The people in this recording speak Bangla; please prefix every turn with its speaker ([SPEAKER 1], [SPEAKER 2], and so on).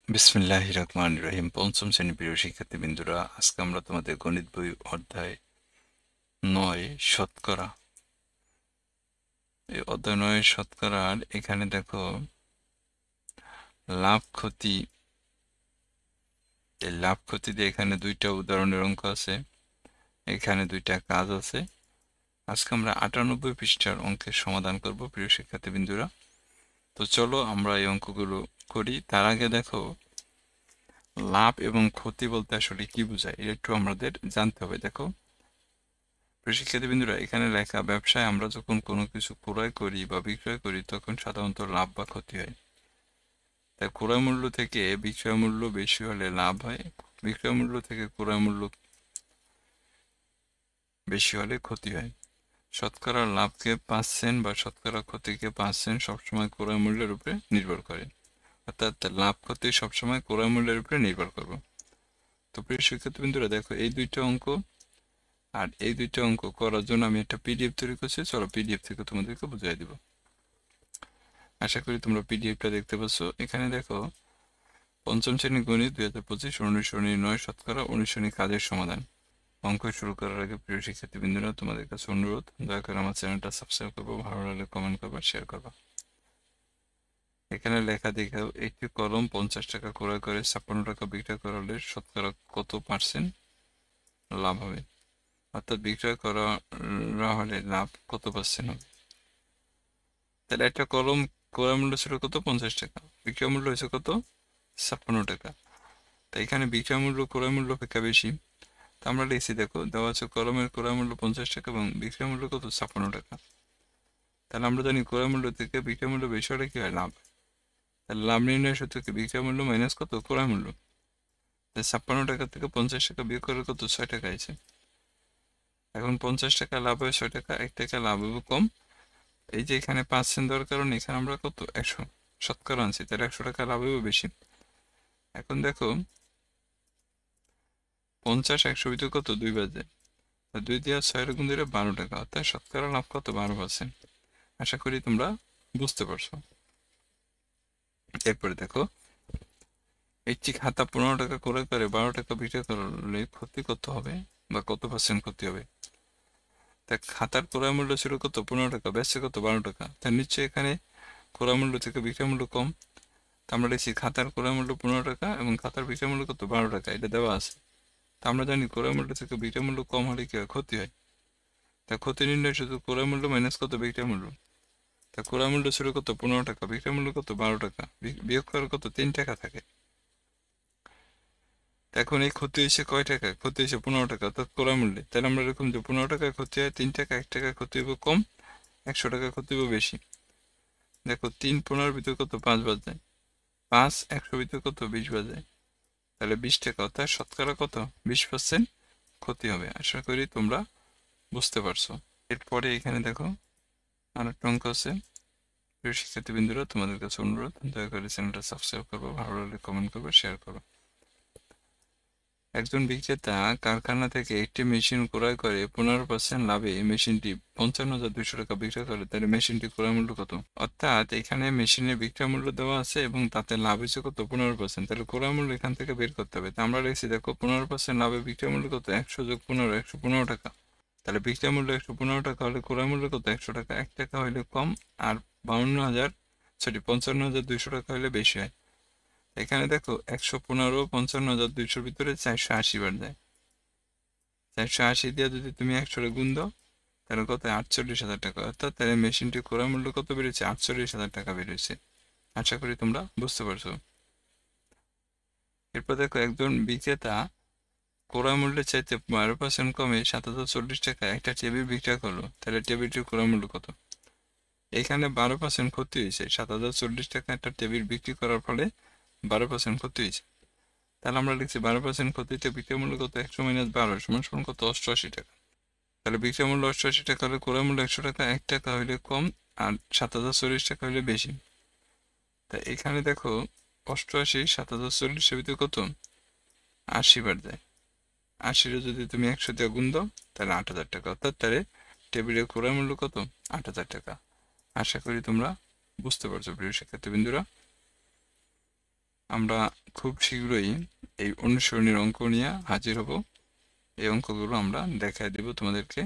[SPEAKER 1] বিসমিল্লাহির রহমানির রহিম। পঞ্চম শ্রেণীর প্রিয় শিক্ষার্থীবৃন্দরা, আজকে আমরা তোমাদের গণিত বই অধ্যায় 9 শতকরা, এই অধ্যায় 9 শতকরার এখানে দেখো লাভ ক্ষতি। এই লাভ ক্ষতি দিয়ে এখানে দুইটা উদাহরণের অঙ্ক আছে, এখানে দুইটা কাজ আছে। আজকে আমরা 98 পৃষ্ঠার অঙ্কের সমাধান করব প্রিয় শিক্ষার্থীবৃন্দরা। তো চলো আমরা এই অঙ্কগুলো করি। তার আগে দেখো লাভ এবং ক্ষতি বলতে আসলে কি বোঝায় এটা একটু আমাদের জানতে হবে। দেখো শিক্ষার্থীবৃন্দরা, এখানে লেখা ব্যবসায় আমরা যখন কোনো কিছু ক্রয় করি বা বিক্রয় করি তখন সাধারণত লাভ বা ক্ষতি হয়। তাই ক্রয় মূল্য থেকে বিক্রয় মূল্য বেশি হলে লাভ হয়, বিক্রয় মূল্য থেকে ক্রয় মূল্য বেশি হলে ক্ষতি হয়। শতকরা লাভকে 5% বা শতকরা ক্ষতিকে 5% সবসময় ক্রয় মূল্যের উপরে নির্ভর করে। অর্থাৎ লাভ ক্ষতি সবসময় ক্রয় মূল্যের উপরে নির্ভর করবে। তো প্রিয় শিক্ষার্থীবৃন্দরা, দেখো এই দুইটা অঙ্ক আর এই দুইটা অঙ্ক করার জন্য আমি একটা পিডিএফ তৈরি করছি। চলো পিডিএফ থেকে তোমাদেরকে বুঝিয়ে দিব। আশা করি তোমরা পিডিএফটা দেখতে পাচ্ছ। এখানে দেখো পঞ্চম শ্রেণী গণিত 2025 অনুশীলনী 9 শতকরা অনুশীলনী কাজের সমাধান। অঙ্ক শুরু করার আগে প্রিয় শিক্ষার্থীবৃন্দরা, তোমাদের কাছে অনুরোধ, দয়া করে আমার চ্যানেলটা সাবস্ক্রাইব করবো, ভালো লাগলে কমেন্ট করবা, শেয়ার করবা। এখানে লেখা দেখাও, একটি কলম 50 টাকা ক্রয় করে 56 টাকা বিক্রয় করলে শতকরা কত পার্সেন্ট লাভ হবে? অর্থাৎ বিক্রয় করা হলে লাভ কত পার্সেন্ট হবে? তাহলে একটা কলম ক্রয় মূল্য ছিল কত? 50 টাকা, বিক্রয় মূল্য হয়েছে কত? 56 টাকা। তাই এখানে বিক্রয় মূল্য ক্রয় মূল্য অপেক্ষা বেশি। তো আমরা লিখছি, দেখো দেওয়া আছে কলমের ক্রয় মূল্য 50 টাকা এবং বিক্রয় মূল্য কত? 56 টাকা। তাহলে আমরা জানি ক্রয় মূল্য থেকে বিক্রয় মূল্য বেশি হলে কি হয়? লাভ। তাহলে লাভ নির্ণয়ের সূত্র কি? বিক্রয় মূল্য মাইনাস কত? ক্রয় মূল্য। তাই 56 টাকা থেকে 50 টাকা বিয়োগ করে কত? 6 টাকা আছে। এখন 50 টাকা লাভ হয় 6 টাকা, 1 টাকা লাভ হবে কম। এই যে এখানে 5% দেওয়ার কারণে এখানে আমরা কত? 100 শতকরা আনছি, তাহলে 100 টাকা লাভ হবে বেশি। এখন দেখো 50 100 ভিতরে কত? 2 বাজে, 2 দিয়ে 6 গুণ দিলে 12 টাকা, অর্থাৎ শতকরা লাভ কত? 12%। আশা করি তোমরা বুঝতে পারছো। এরপরে দেখো, একটি খাতা 15 টাকা ক্রয় করে 12 টাকা বিক্রয় করলে ক্ষতি কত হবে বা কত পার্সেন্ট ক্ষতি হবে? তা খাতার ক্রয় মূল্য ছিল কত? 15 টাকা, বেচছে কত? 12 টাকা। তার নিশ্চয়ই এখানে ক্রয় মূল্য থেকে বিক্রয় মূল্য কম। তা আমরা লিখছি খাতার ক্রয় মূল্য 15 টাকা এবং খাতার বিক্রয় মূল্য কত? 12 টাকা, এটা দেওয়া আছে। তা আমরা জানি ক্রয় মূল্য থেকে বিক্রয় মূল্য কম হলে কি হয়? ক্ষতি হয়। তা ক্ষতি নির্ণয় শুধু ক্রয় মূল্য মাইনাস কত? বিক্রয় মূল্য। তা ক্রয় মূল্য ছিল কত? 15 টাকা, বিক্রয় মূল্য কত? 12 টাকা, বিয়োগ করার কত? 3 টাকা থাকে। এখন এই ক্ষতি হয়েছে কয় টাকা? ক্ষতি হয়েছে 15 টাকা, অর্থাৎ ক্রয় মূল্যে। তাহলে আমরা এরকম যে 15 টাকায় ক্ষতি হয় 3 টাকা, 1 টাকা ক্ষতি হবে কম, 100 টাকা ক্ষতি হবে বেশি। দেখো 3 15 ভিতরে কত? 5 বাজে, 5 100 ভিতরে কত? 20 বাজে, তাহলে 20 টাকা, অর্থাৎ শতকরা কত? 20% ক্ষতি হবে। আশা করি তোমরা বুঝতে পারছো। এরপরে এখানে দেখো আরেকটা অঙ্ক আছে। প্রিয় শিক্ষার্থীবৃন্দরা, তোমাদের কাছে অনুরোধ, দয়া করে চ্যানেলটা সাবস্ক্রাইব করবো, ভালো লাগলে কমেন্ট করবে, শেয়ার করো। একজন বিক্রেতা কারখানা থেকে একটি মেশিন ক্রয় করে 15% লাভে মেশিনটি 55,200 টাকা বিক্রয় করে, তাহলে মেশিনটি ক্রয় মূল্য কত? অর্থাৎ এখানে মেশিনের বিক্রয় মূল্য দেওয়া আছে এবং তাতে লাভ হয়েছে কত? 15%। তাহলে ক্রয় মূল্য এখান থেকে বের করতে হবে। তা আমরা লিখছি, দেখো 15% লাভে বিক্রয় মূল্য কত? 100 যোগ 15, 115 টাকা। তাহলে বিক্রয় মূল্য 115 টাকা হলে ক্রয় মূল্য কত? 100 টাকা, 1 টাকা হলে কম, আর 55,200 টাকা হলে বেশি হয়। এখানে দেখো 115 55,200 ভিতরে 480 বার যায়। 480 দিয়ে যদি তুমি 100 গুণ দাও তাহলে কত? 48,000 টাকা। অর্থাৎ তাহলে মেশিনটির ক্রয় মূল্য কত বেড়েছে? 48,000 টাকা বেড়েছে। আশা করি তোমরা বুঝতে পারছো। এরপর দেখো, একজন বিক্রেতা ক্রয় মূল্যের চাইতে 12% কমে 7,040 টাকায় একটা টেবিল বিক্রয় করলো, তাহলে টেবিলটির ক্রয় মূল্য কত? এখানে 12% ক্ষতি হয়েছে। 7,040 টাকা একটা টেবিল বিক্রি করার ফলে 12% ক্ষতি হয়েছে। তাহলে আমরা লিখছি 12% ক্ষতিতে বিক্রয় মূল্য কত? 100 - 12 সমান সমান কত? 88 টাকা। তাহলে বিক্রয় মূল্য 88 টাকা হলে ক্রয় মূল্য 100 টাকা, 1 টাকা হইলে কম, আর 7,040 টাকা হইলে বেশি। তাই এখানে দেখো 88 7,040 এর ভিতরে কত? 80 বার যায়। 80 যদি তুমি 100 দিয়ে গুণ দাও তাহলে 8,000 টাকা। অর্থাৎ তাহলে টেবিলের ক্রয় মূল্য কত? 8,000 টাকা। আশা করি তোমরা বুঝতে পারছো প্রিয় শিক্ষার্থীবৃন্দরা। আমরা খুব শীঘ্রই এই অনুসরণীর অঙ্ক নিয়ে হাজির হব। এই অঙ্কগুলো আমরা দেখায় দেব তোমাদেরকে।